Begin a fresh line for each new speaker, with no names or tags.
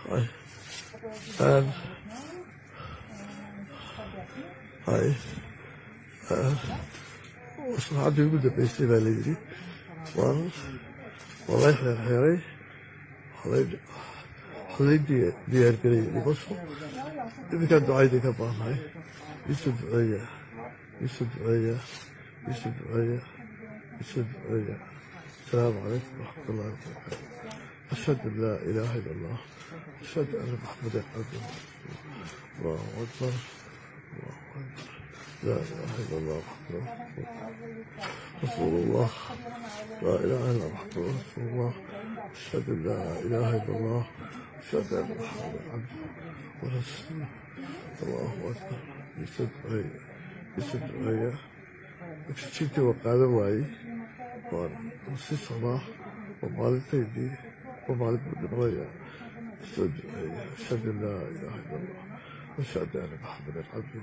and waxaad ugu dambaysay baa layidhi waa lay xeerxeeray halay diyaargelay dhimasho iminkaan ducaydii ka baahnahay isu duceeya asalaamu calaykum waraxmatullahi wabarakaatu ashhadu an laa ilaaha illa allah ashhadu anna maxamadan cabduhu allahu akbar لا إله إلا الله وحده رسول الله لا إله إلا الله وحده رسول الله أشهد أن لا إله إلا الله أشهد أن محمدا عبده ورسوله الله أكبر يسد شفتي وقال واي وسي صلاح ومالتيدي ومالت بدنوية أشهد أن لا إله إلا الله أشهد أن محمدا عبده